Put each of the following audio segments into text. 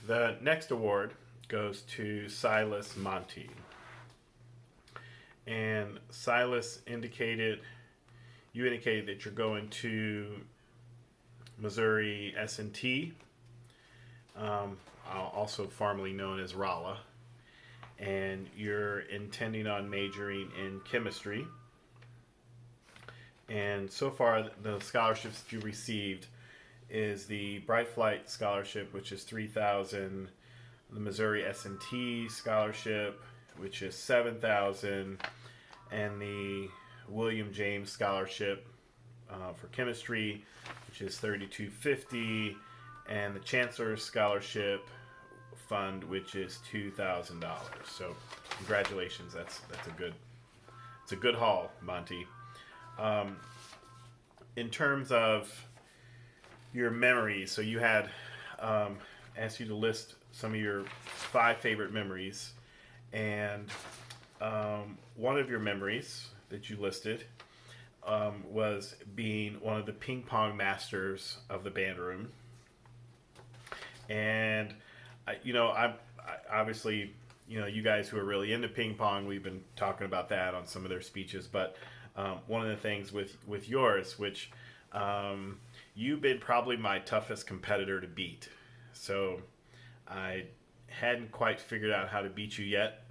the next award goes to Silas Monti. And Silas you indicated that you're going to Missouri S&T, also formerly known as Rolla, and you're intending on majoring in chemistry. And so far, the scholarships that you received is the Bright Flight Scholarship, which is $3,000, the Missouri S&T Scholarship, which is $7,000, and the William James Scholarship for chemistry, which is $3,250, and the Chancellor's Scholarship Fund, which is $2,000. So, congratulations. That's a good haul, Monty. In terms of your memories, so you had asked you to list some of your 5 favorite memories, and one of your memories that you listed was being one of the ping pong masters of the band room. And I obviously, you guys who are really into ping pong, we've been talking about that on some of their speeches. But one of the things with yours, which you've been probably my toughest competitor to beat. So I hadn't quite figured out how to beat you yet.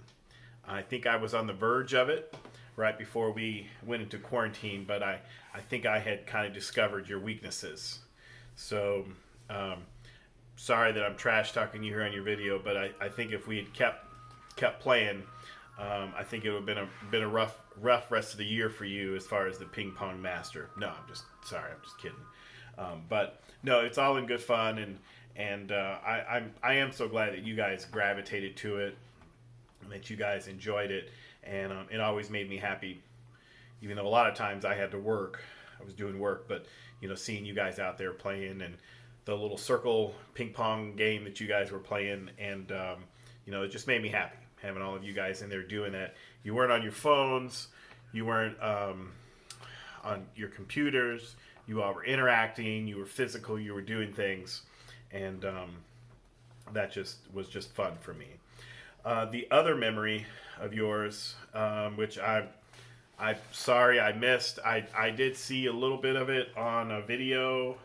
I think I was on the verge of it right before we went into quarantine, but I think I had kind of discovered your weaknesses. So sorry that I'm trash talking you here on your video, but I think if we had kept playing, I think it would have been a rough rest of the year for you as far as the ping pong master. No, I'm just kidding. But no, it's all in good fun, and I am so glad that you guys gravitated to it, and that you guys enjoyed it, and it always made me happy. Even though a lot of times I had to work, I was doing work, but seeing you guys out there playing, and the little circle ping pong game that you guys were playing, and it just made me happy having all of you guys in there doing that. You weren't on your phones, you weren't on your computers. You all were interacting. You were physical. You were doing things, and that was just fun for me. The other memory of yours, which I'm sorry I missed. I did see a little bit of it on a video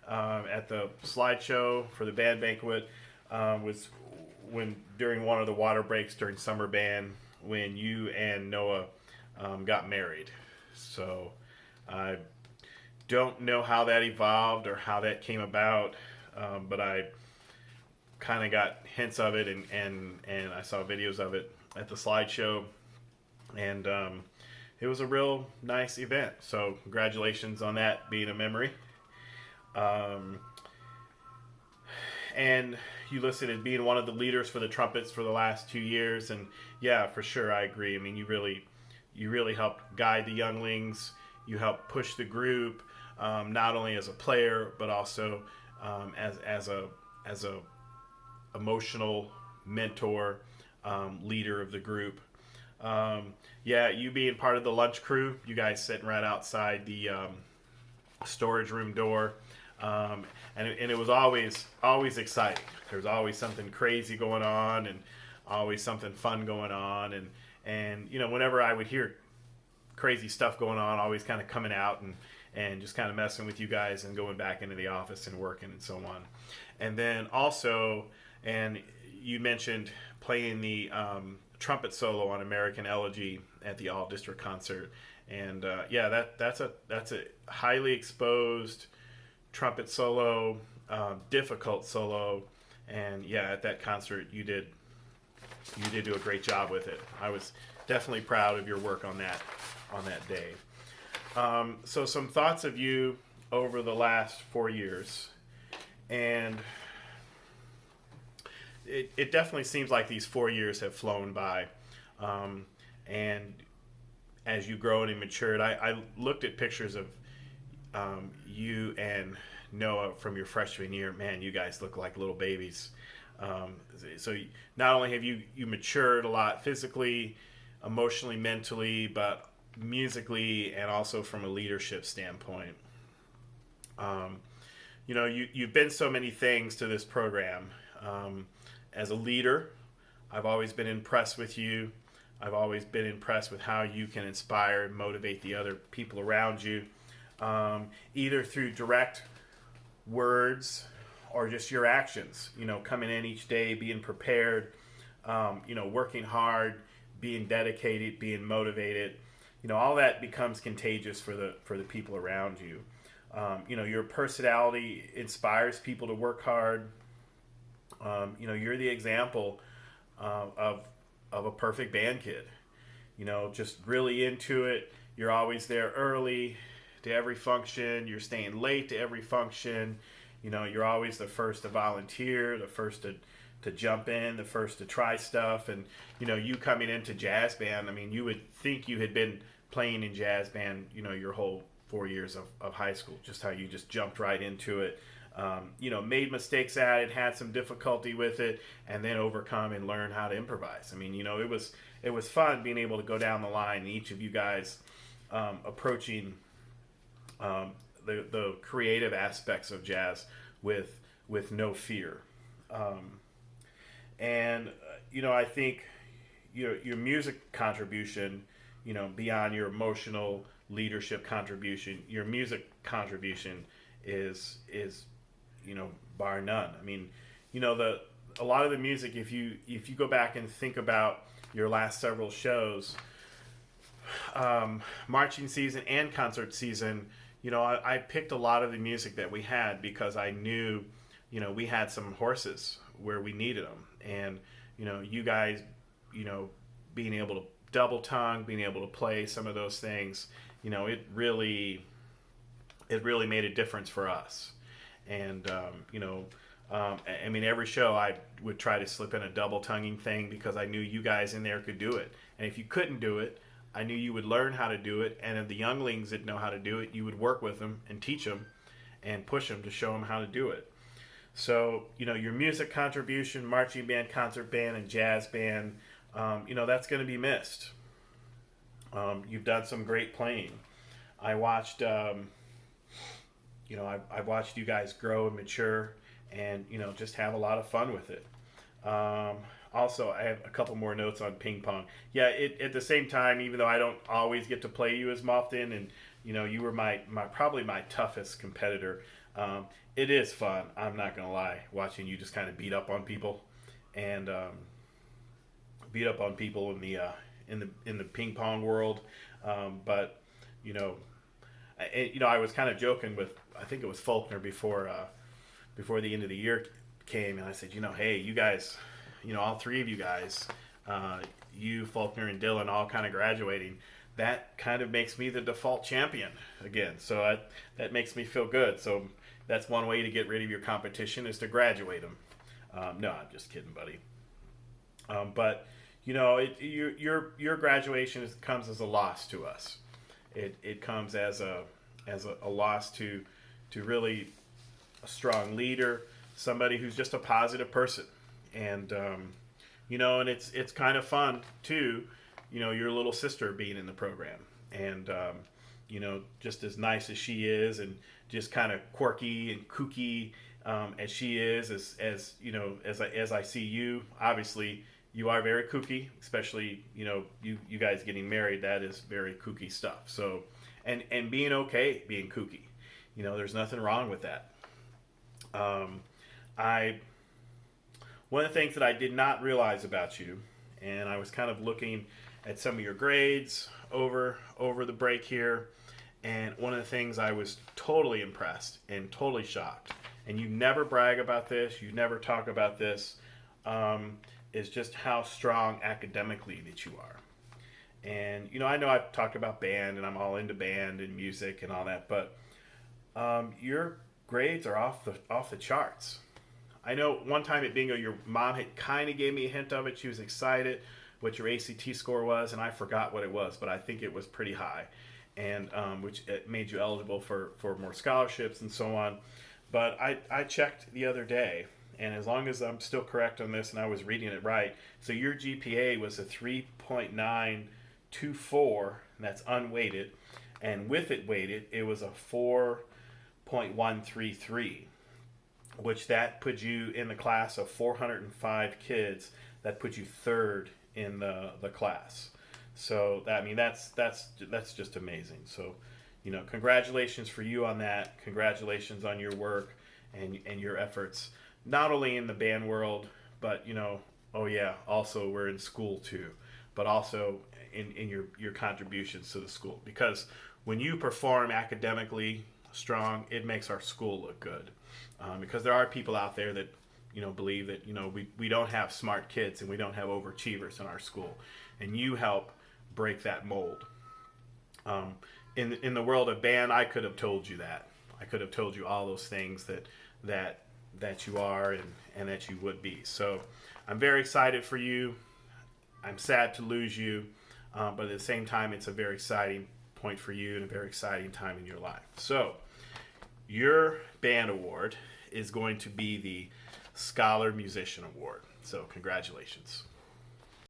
at the slideshow for the band banquet. Was when during one of the water breaks during summer band when you and Noah got married. So I don't know how that evolved or how that came about, but I kind of got hints of it, and I saw videos of it at the slideshow, and it was a real nice event. So congratulations on that being a memory. And you listed as being one of the leaders for the trumpets for the last 2 years, and yeah, for sure, I agree. I mean, you really helped guide the younglings. You helped push the group, not only as a player but also as a emotional mentor, leader of the group. You being part of the lunch crew, you guys sitting right outside the storage room door. And it was always exciting. There was always something crazy going on, and always something fun going on, and whenever I would hear crazy stuff going on, always kind of coming out and just kind of messing with you guys and going back into the office and working and so on. And then also, and you mentioned playing the trumpet solo on American Elegy at the All District concert, and that's a highly exposed trumpet solo, difficult solo, and at that concert you did do a great job with it. I was definitely proud of your work on that day. So some thoughts of you over the last 4 years, and it definitely seems like these 4 years have flown by, and as you grown and matured, I looked at pictures of you and Noah from your freshman year. Man, you guys look like little babies. So not only have you matured a lot physically, emotionally, mentally, but musically, and also from a leadership standpoint. You've been so many things to this program. As a leader, I've always been impressed with you. I've always been impressed with how you can inspire and motivate the other people around you, either through direct words or just your actions. Coming in each day, being prepared, working hard, being dedicated, being motivated. All that becomes contagious for the people around you. Your personality inspires people to work hard. You're the example of a perfect band kid. Just really into it. You're always there early to every function. You're staying late to every function. You're always the first to volunteer, the first to jump in, the first to try stuff. And you coming into jazz band, I mean, you would think you had been playing in jazz band, your whole 4 years of high school. Just how you just jumped right into it. Made mistakes at it, had some difficulty with it, and then overcome and learn how to improvise. I mean, it was fun being able to go down the line, and each of you guys approaching the creative aspects of jazz with no fear. I think your music contribution, beyond your emotional leadership contribution, your music contribution is bar none. I mean, a lot of the music, if you go back and think about your last several shows, marching season and concert season, I picked a lot of the music that we had because I knew, we had some horses where we needed them. And, you guys, being able to double tongue, being able to play some of those things, it really made a difference for us. And, I mean, every show I would try to slip in a double tonguing thing because I knew you guys in there could do it. And if you couldn't do it, I knew you would learn how to do it. And if the younglings that know how to do it, you would work with them and teach them and push them to show them how to do it. So, your music contribution, marching band, concert band, and jazz band, that's going to be missed. You've done some great playing. I watched, I've watched you guys grow and mature and, just have a lot of fun with it. Also, I have a couple more notes on ping pong. Yeah, at the same time, even though I don't always get to play you as often, and you were my probably my toughest competitor. It is fun. I'm not gonna lie, watching you just kind of beat up on people, and beat up on people in the ping pong world. But I was kind of joking with, I think it was Faulkner before the end of the year came, and I said, hey, you guys. All three of you guys, you, Faulkner, and Dylan, all kind of graduating. That kind of makes me the default champion again. So that makes me feel good. So that's one way to get rid of your competition is to graduate them. No, I'm just kidding, buddy. But your graduation comes as a loss to us. It comes as a loss to really a strong leader, somebody who's just a positive person. And and it's kind of fun too, your little sister being in the program, and just as nice as she is, and just kind of quirky and kooky as she is, as I see you. Obviously, you are very kooky, especially you guys getting married. That is very kooky stuff. So, and being okay being kooky, there's nothing wrong with that. One of the things that I did not realize about you, and I was kind of looking at some of your grades over the break here, and one of the things I was totally impressed and totally shocked, and you never brag about this, you never talk about this, is just how strong academically that you are. And, I know I've talked about band, and I'm all into band and music and all that, but your grades are off the charts. I know one time at bingo, your mom had kind of gave me a hint of it. She was excited what your ACT score was, and I forgot what it was, but I think it was pretty high, and which it made you eligible for more scholarships and so on. But I checked the other day, and as long as I'm still correct on this and I was reading it right, so your GPA was a 3.924, and that's unweighted, and with it weighted, it was a 4.133. which that put you in the class of 405 kids. That put you third in the class. So that, I mean, that's just amazing. So, congratulations for you on that. Congratulations on your work and your efforts, not only in the band world, but oh yeah, also we're in school too, but also in your contributions to the school, because when you perform academically strong, it makes our school look good. Because there are people out there that believe that we don't have smart kids and we don't have overachievers in our school, and you help break that mold. In the world of band, I could have told you that. I could have told you all those things that you are and that you would be. So I'm very excited for you. I'm sad to lose you, but at the same time, it's a very exciting point for you and a very exciting time in your life. So your band award is going to be the Scholar Musician Award. So congratulations.